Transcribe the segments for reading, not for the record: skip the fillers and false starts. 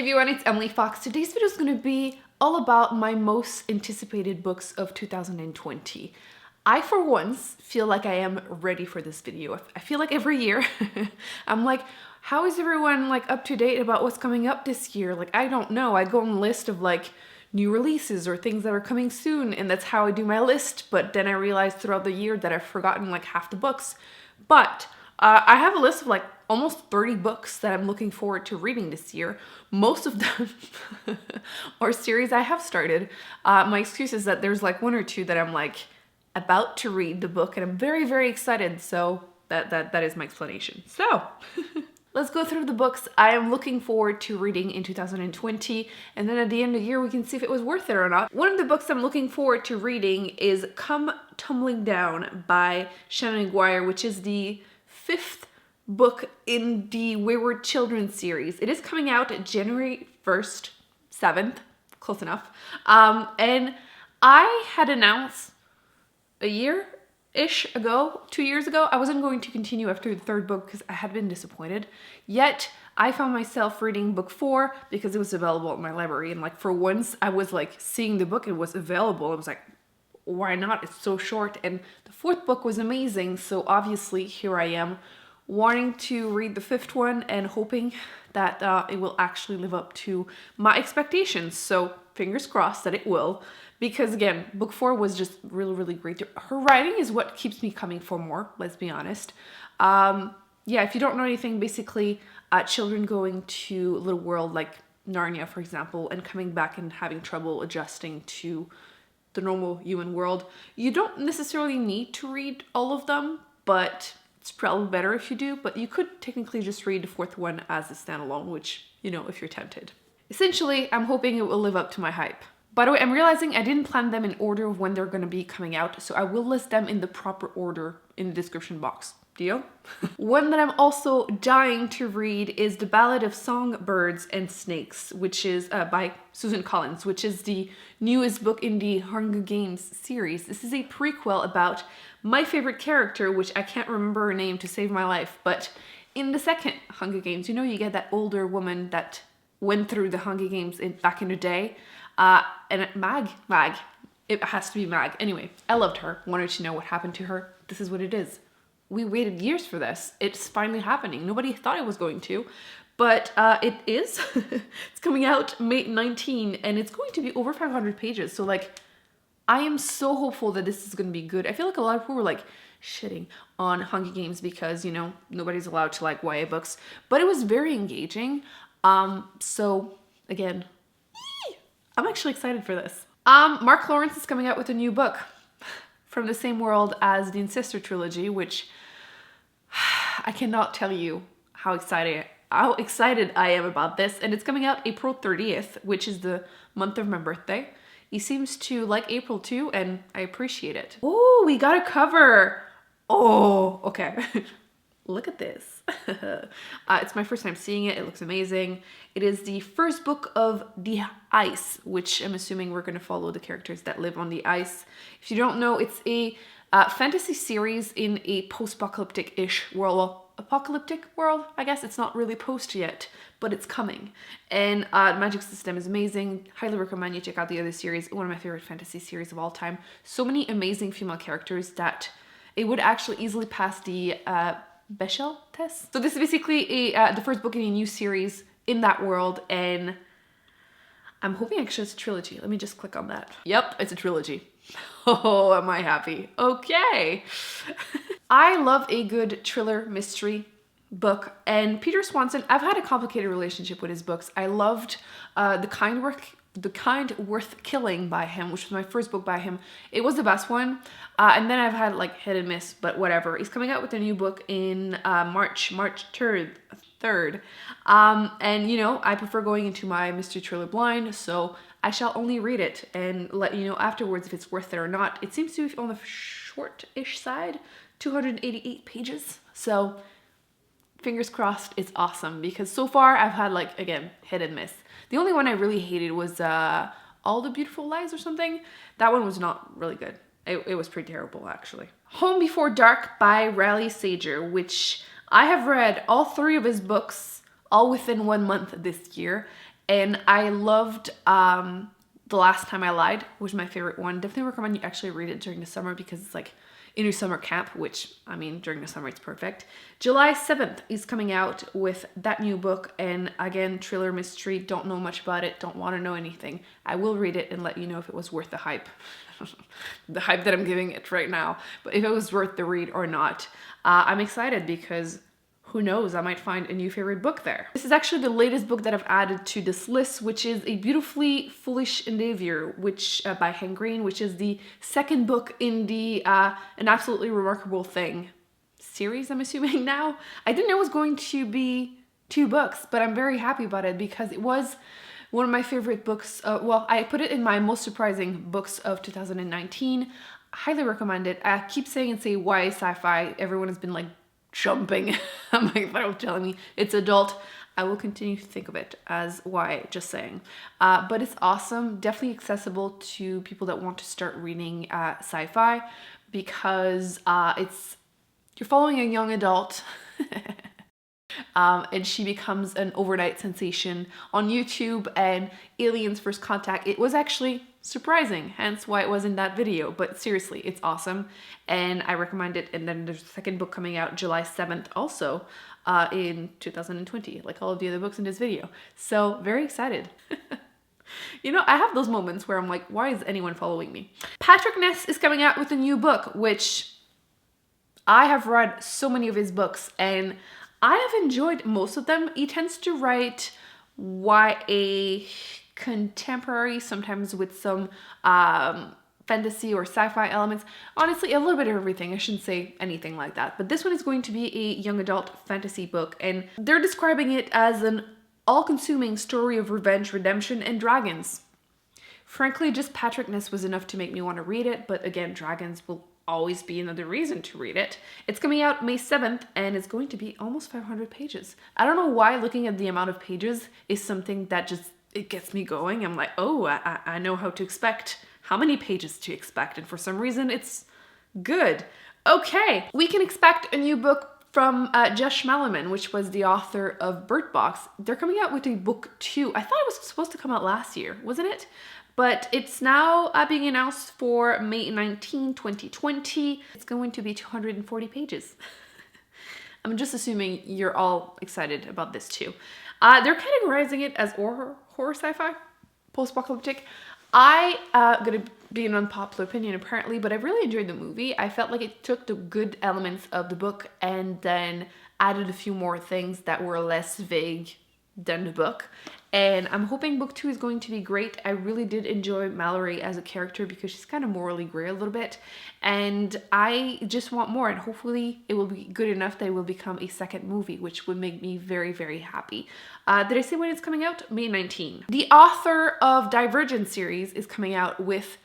everyone, it's Emily Fox. Today's video is going to be all about my most anticipated books of 2020. I, for once, feel like I am ready for this video. I feel like every year, I'm like, how is everyone like up to date about what's coming up this year? Like, I don't know. I go on a list of like new releases or things that are coming soon, and that's how I do my list. But then I realized throughout the year that I've forgotten like half the books. But I have a list of like almost 30 books that I'm looking forward to reading this year. Most of them are series I have started. My excuse is that there's like one or two that I'm like about to read the book and I'm very, very excited. So that is my explanation. So let's go through the books I am looking forward to reading in 2020. And then at the end of the year, we can see if it was worth it or not. One of the books I'm looking forward to reading is Come Tumbling Down by Seanan McGuire, which is the 5th book in the Wayward Children series. It is coming out January 1st, 7th, close enough. And I had announced a year-ish ago, 2 years ago, I wasn't going to continue after the 3rd book because I had been disappointed. Yet, I found myself reading book 4 because it was available at my library. And like for once, I was like seeing the book, it was available. I was like, why not? It's so short. And the 4th book was amazing. So obviously here I am wanting to read the 5th one and hoping that it will actually live up to my expectations. So fingers crossed that it will, because again, book 4 was just really, really great. Her writing is what keeps me coming for more, let's be honest. Yeah, if you don't know anything, basically children going to a little world like Narnia, for example, and coming back and having trouble adjusting to the normal human world. You don't necessarily need to read all of them, but it's probably better if you do. But you could technically just read the 4th one as a standalone, which, you know, if you're tempted. Essentially, I'm hoping it will live up to my hype. By the way, I'm realizing I didn't plan them in order of when they're going to be coming out, so I will list them in the proper order in the description box. Deal? One that I'm also dying to read is The Ballad of Songbirds and Snakes, which is by Susan Collins, which is the newest book in the Hunger Games series. This is a prequel about my favorite character, which I can't remember her name to save my life, but in the second Hunger Games, you know, you get that older woman that went through the Hunger Games back in the day, and Mag, it has to be Mag. Anyway, I loved her, wanted to know what happened to her. This is what it is. We waited years for this. It's finally happening. Nobody thought it was going to, but it is. It's coming out May 19, and it's going to be over 500 pages. So like, I am so hopeful that this is going to be good. I feel like a lot of people were like shitting on Hunger Games because, you know, nobody's allowed to like YA books, but it was very engaging. So again, I'm actually excited for this. Mark Lawrence is coming out with a new book from the same world as the Ancestor trilogy, which I cannot tell you how excited I am about this. And it's coming out April 30th, which is the month of my birthday. He seems to like April too, and I appreciate it. Oh, we got a cover. Oh, okay. Look at this. It's my first time seeing it. It looks amazing. It is the first book of The Ice, which I'm assuming we're going to follow the characters that live on the ice. If you don't know, it's a fantasy series in a post-apocalyptic-ish world. Well, apocalyptic world, I guess. It's not really post yet, but it's coming. And the magic system is amazing. Highly recommend you check out the other series. One of my favorite fantasy series of all time. So many amazing female characters that it would actually easily pass the Bechdel test. So this is basically the first book in a new series in that world, and I'm hoping actually it's a trilogy. Let me just click on that. Yep, it's a trilogy. Oh, am I happy? Okay. I love a good thriller mystery book, and Peter Swanson, I've had a complicated relationship with his books. I loved The Kind Worth Killing by him, which was my first book by him. It was the best one. And then I've had like hit and miss, but whatever. He's coming out with a new book in March 3rd. And you know, I prefer going into my mystery thriller blind, so I shall only read it and let you know afterwards if it's worth it or not. It seems to be on the short-ish side, 288 pages. So fingers crossed it's awesome, because so far I've had like, again, hit and miss. The only one I really hated was All the Beautiful Lies or something. That one was not really good. It was pretty terrible, actually. Home Before Dark by Riley Sager, which I have read all 3 of his books all within 1 month this year. And I loved The Last Time I Lied, was my favorite one. Definitely recommend you actually read it during the summer because it's like in your summer camp, which, I mean, during the summer it's perfect. July 7th is coming out with that new book, and again, thriller mystery, don't know much about it, don't want to know anything. I will read it and let you know if it was worth the hype. The hype that I'm giving it right now, but if it was worth the read or not. I'm excited because who knows, I might find a new favorite book there. This is actually the latest book that I've added to this list, which is A Beautifully Foolish Endeavour, which by Hank Green, which is the second book in the An Absolutely Remarkable Thing series, I'm assuming now. I didn't know it was going to be 2 books, but I'm very happy about it because it was one of my favorite books. Well, I put it in my most surprising books of 2019. Highly recommend it. I keep saying and say why sci-fi. Everyone has been like jumping. I'm like, don't tell me it's adult. I will continue to think of it as why, just saying. But it's awesome. Definitely accessible to people that want to start reading sci-fi because you're following a young adult and she becomes an overnight sensation on YouTube and Aliens First Contact. It was actually surprising, hence why it was in that video, but seriously, it's awesome and I recommend it. And then there's a second book coming out July 7th also in 2020, like all of the other books in this video. So very excited. You know, I have those moments where I'm like, why is anyone following me? Patrick Ness is coming out with a new book, which I have read so many of his books and I have enjoyed most of them. He tends to write YA contemporary, sometimes with some fantasy or sci-fi elements. Honestly, a little bit of everything. I shouldn't say anything like that. But this one is going to be a young adult fantasy book, and they're describing it as an all-consuming story of revenge, redemption, and dragons. Frankly, just Patrick Ness was enough to make me want to read it, but again, dragons will always be another reason to read it. It's coming out May 7th and it's going to be almost 500 pages. I don't know why looking at the amount of pages is something that just, it gets me going. I'm like, oh, I know how to expect, how many pages to expect, and for some reason it's good. Okay, we can expect a new book from Josh Malerman, which was the author of Bird Box. They're coming out with a book 2. I thought it was supposed to come out last year, wasn't it? But it's now being announced for May 19, 2020. It's going to be 240 pages. I'm just assuming you're all excited about this too. They're categorizing it as horror sci-fi, post-apocalyptic. Gonna be an unpopular opinion apparently, but I really enjoyed the movie. I felt like it took the good elements of the book and then added a few more things that were less vague than the book. And I'm hoping book 2 is going to be great. I really did enjoy Mallory as a character because she's kind of morally gray a little bit. And I just want more, and hopefully it will be good enough that it will become a second movie, which would make me very, very happy. Did I say when it's coming out? May 19. The author of Divergent series is coming out with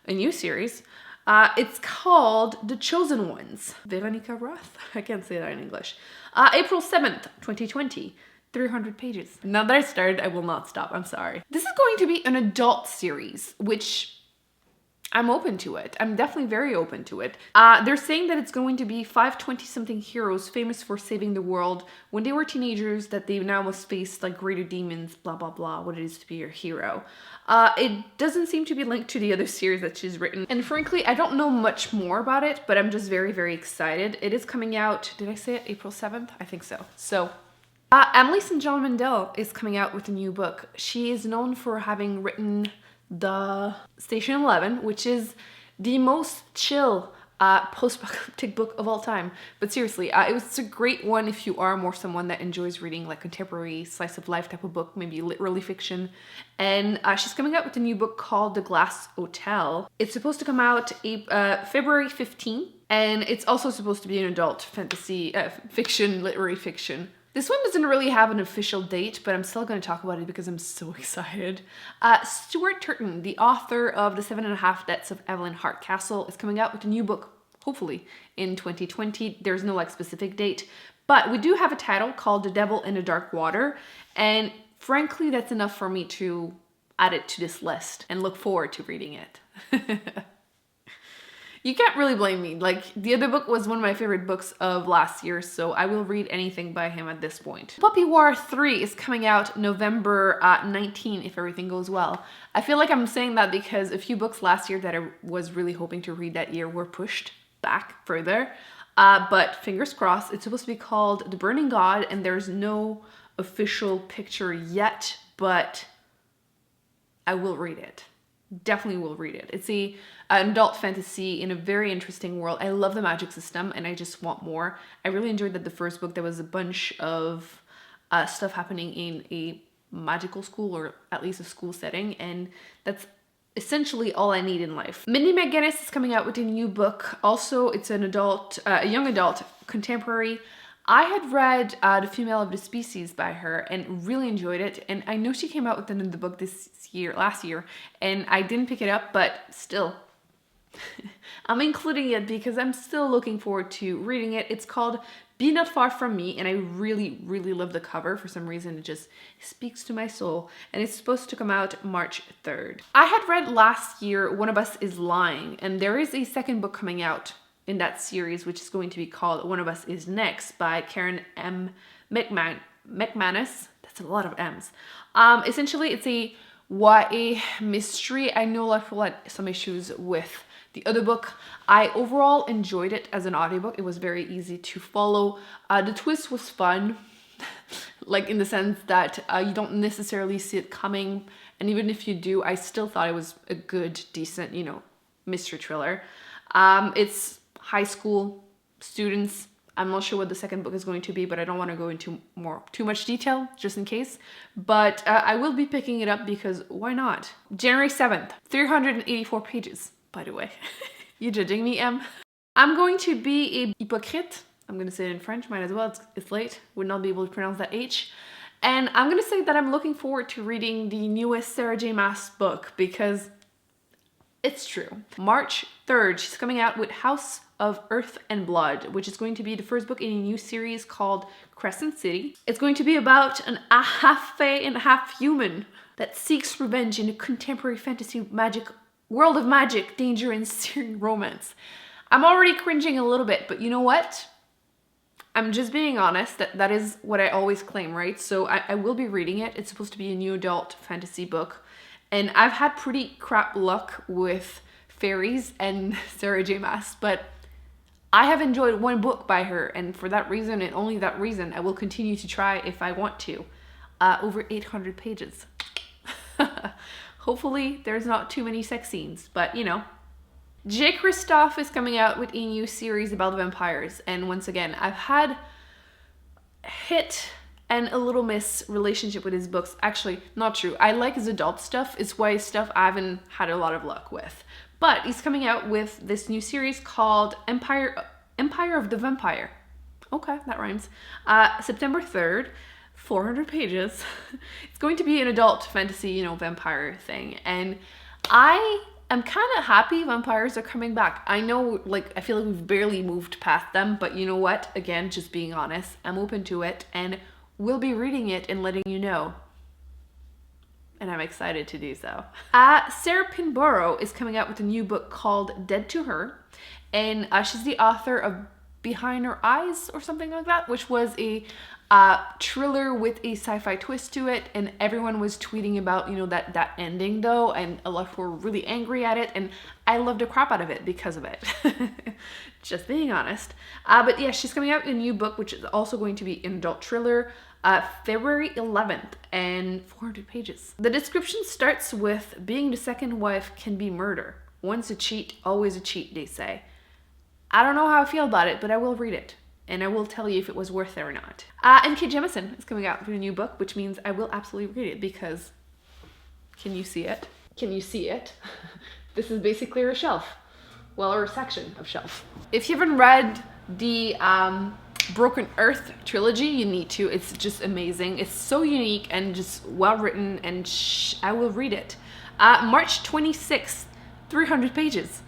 a new series. It's called The Chosen Ones. Veronica Roth? I can't say that in English. April 7th, 2020. 300 pages. Now that I started, I will not stop. I'm sorry. This is going to be an adult series, which I'm open to it. I'm definitely very open to it. They're saying that it's going to be 5 20-something heroes famous for saving the world when they were teenagers, that they now must face like greater demons, blah, blah, blah, what it is to be your hero. It doesn't seem to be linked to the other series that she's written. And frankly, I don't know much more about it, but I'm just very, very excited. It is coming out, did I say it? April 7th? I think so. So Emily St. John Mandel is coming out with a new book. She is known for having written the Station 11, which is the most chill post-apocalyptic book of all time. But seriously, it's a great one if you are more someone that enjoys reading like contemporary slice of life type of book, maybe literary fiction. And she's coming out with a new book called The Glass Hotel. It's supposed to come out February 15th, and it's also supposed to be an adult fantasy fiction, literary fiction. This one doesn't really have an official date, but I'm still going to talk about it because I'm so excited. Stewart Turton, the author of The 7.5 Deaths of Evelyn Hardcastle, is coming out with a new book, hopefully, in 2020. There's no like specific date, but we do have a title called The Devil in the Dark Water, and frankly, that's enough for me to add it to this list and look forward to reading it. You can't really blame me. Like, the other book was one of my favorite books of last year, so I will read anything by him at this point. Puppy War 3 is coming out November 19, if everything goes well. I feel like I'm saying that because a few books last year that I was really hoping to read that year were pushed back further. But fingers crossed, it's supposed to be called The Burning God, and there's no official picture yet, but I will read it. Definitely will read it. It's an adult fantasy in a very interesting world. I love the magic system and I just want more. I really enjoyed that the first book, there was a bunch of stuff happening in a magical school, or at least a school setting, and that's essentially all I need in life. Mindy McGinnis is coming out with a new book. Also, it's an adult, a young adult contemporary. I had read The Female of the Species by her and really enjoyed it. And I know she came out with another book last year, and I didn't pick it up, but still, I'm including it because I'm still looking forward to reading it. It's called Be Not Far From Me, and I really, really love the cover. For some reason, it just speaks to my soul, and it's supposed to come out March 3rd. I had read last year One of Us is Lying, and there is a second book coming out in that series, which is going to be called One of Us is Next by Karen M. McManus. That's a lot of M's. Essentially, it's a YA mystery. I know a lot of people had some issues with the other book. I overall enjoyed it as an audiobook. It was very easy to follow. The twist was fun, like in the sense that you don't necessarily see it coming. And even if you do, I still thought it was a good, decent, you know, mystery thriller. It's high school students. I'm not sure what the second book is going to be, but I don't want to go into too much detail just in case. But I will be picking it up because why not? January 7th, 384 pages, by the way. You judging me, Em? I'm going to be a hypocrite. I'm going to say it in French, might as well. It's late. Would not be able to pronounce that H. And I'm going to say that I'm looking forward to reading the newest Sarah J. Maas book because it's true. March 3rd, she's coming out with House of Earth and Blood, which is going to be the first book in a new series called Crescent City. It's going to be about a half fae and half human that seeks revenge in a contemporary fantasy world of magic, danger, and searing romance. I'm already cringing a little bit, but you know what? I'm just being honest. That is what I always claim, right? So I will be reading it. It's supposed to be a new adult fantasy book. And I've had pretty crap luck with fairies and Sarah J. Maas, but I have enjoyed one book by her, and for that reason and only that reason, I will continue to try if I want to. Over 800 pages. Hopefully there's not too many sex scenes, but you know. J. Kristoff is coming out with a new series about vampires, and once again, I've had hit and a little miss relationship with his books. Actually, not true. I like his adult stuff. It's YA stuff I haven't had a lot of luck with. But he's coming out with this new series called Empire of the Vampire. Okay, that rhymes. September 3rd, 400 pages. It's going to be an adult fantasy, you know, vampire thing. And I am kind of happy vampires are coming back. I know, like, I feel like we've barely moved past them, but you know what? Again, just being honest, I'm open to it and we'll be reading it and letting you know. And I'm excited to do so. Sarah Pinborough is coming out with a new book called Dead to Her. And she's the author of Behind Her Eyes or something like that, which was a thriller with a sci-fi twist to it. And everyone was tweeting about, you know, that ending though. And a lot of people were really angry at it. And I loved the crap out of it because of it. Just being honest. But yeah, she's coming out with a new book, which is also going to be an adult thriller. February 11th and 400 pages. The description starts with being the second wife can be murder. Once a cheat, always a cheat, they say. I don't know how I feel about it, but I will read it. And I will tell you if it was worth it or not. And Jemisin is coming out with a new book, which means I will absolutely read it because, can you see it? Can you see it? This is basically her shelf. Well, or a section of shelf. If you haven't read the Broken Earth trilogy, you need to. It's just amazing. It's so unique and just well written, and I will read it. March 26th, 300 pages.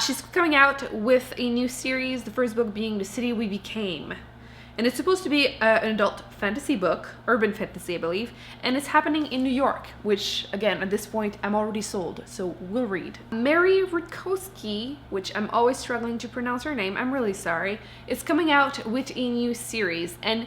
She's coming out with a new series, the first book being The City We Became. And it's supposed to be an adult fantasy book, urban fantasy, I believe, and it's happening in New York, which, again, at this point, I'm already sold, so we'll read. Mary Rutkoski, which I'm always struggling to pronounce her name, I'm really sorry, is coming out with a new series, and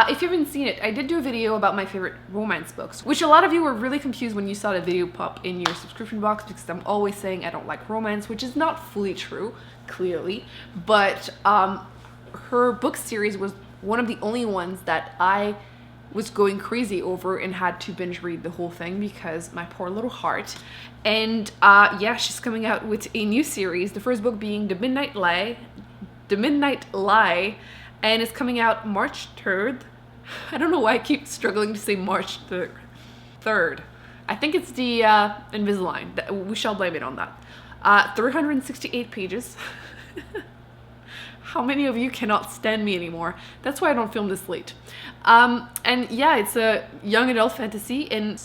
if you haven't seen it, I did do a video about my favorite romance books, which a lot of you were really confused when you saw the video pop in your subscription box because I'm always saying I don't like romance, which is not fully true, clearly, but her book series was one of the only ones that I was going crazy over and had to binge read the whole thing because my poor little heart. And yeah, she's coming out with a new series, the first book being The Midnight Lie, and it's coming out March 3rd. I don't know why I keep struggling to say March 3rd. I think it's the Invisalign. We shall blame it on that. 368 pages. How many of you cannot stand me anymore? That's why I don't film this late. And yeah, it's a young adult fantasy, and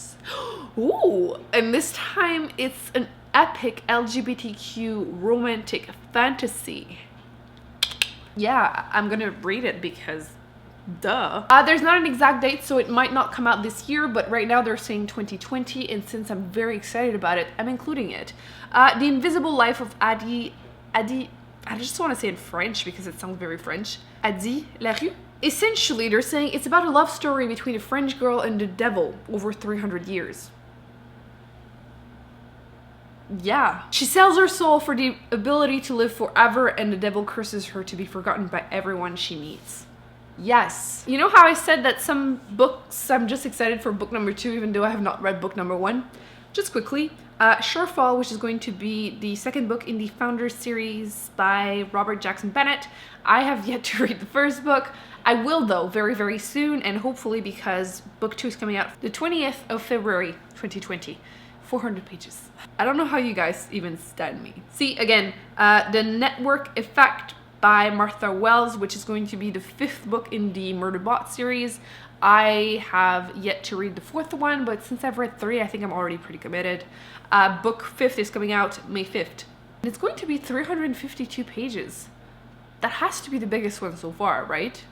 ooh, and this time it's an epic LGBTQ romantic fantasy. Yeah, I'm gonna read it because duh. There's not an exact date, so it might not come out this year, but right now they're saying 2020, and since I'm very excited about it, I'm including it. The Invisible Life of Adi, I just want to say it in French because it sounds very French. Adi Larue. Essentially, they're saying it's about a love story between a French girl and the devil over 300 years. Yeah. She sells her soul for the ability to live forever, and the devil curses her to be forgotten by everyone she meets. Yes. You know how I said that some books, I'm just excited for book number 2 even though I have not read book number 1? Just quickly, Shorefall, which is going to be the second book in the Founders series by Robert Jackson Bennett. I have yet to read the first book. I will though, very, very soon, and hopefully because book 2 is coming out the 20th of February, 2020. 400 pages. I don't know how you guys even stand me. See, again, The Network Effect by Martha Wells, which is going to be the 5th book in the Murderbot series. I have yet to read the 4th one, but since I've read 3, I think I'm already pretty committed. Book 5th is coming out May 5th. And it's going to be 352 pages. That has to be the biggest one so far, right?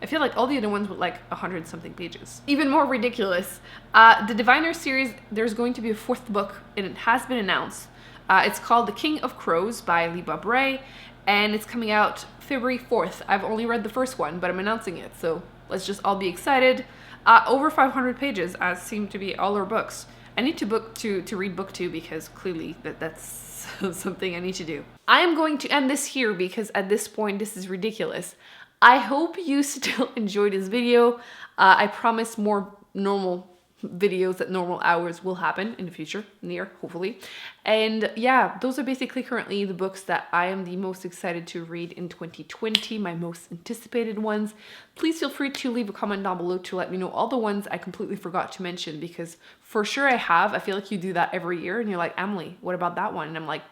I feel like all the other ones were like 100 something pages. Even more ridiculous, the Diviner series, there's going to be a 4th book, and it has been announced. It's called The King of Crows by Libba Bray, and it's coming out February 4th. I've only read the first one, but I'm announcing it, so let's just all be excited. Over 500 pages, as seem to be all our books. I need to read book 2 because clearly that's something I need to do. I am going to end this here because at this point this is ridiculous. I hope you still enjoyed this video. I promise more normal videos at normal hours will happen in the future, near, hopefully. And yeah, those are basically currently the books that I am the most excited to read in 2020, my most anticipated ones. Please feel free to leave a comment down below to let me know all the ones I completely forgot to mention, because for sure I have. I feel like you do that every year and you're like, Emily, what about that one? And I'm like,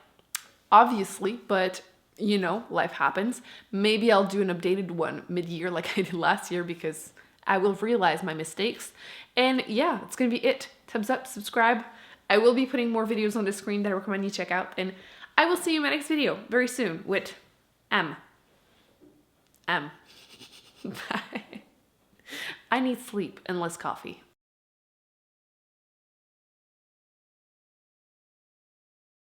obviously, but you know, life happens. Maybe I'll do an updated one mid-year like I did last year because I will realize my mistakes. And yeah, that's gonna be it. Thumbs up, subscribe. I will be putting more videos on the screen that I recommend you check out, and I will see you in my next video very soon with M. Bye. I need sleep and less coffee.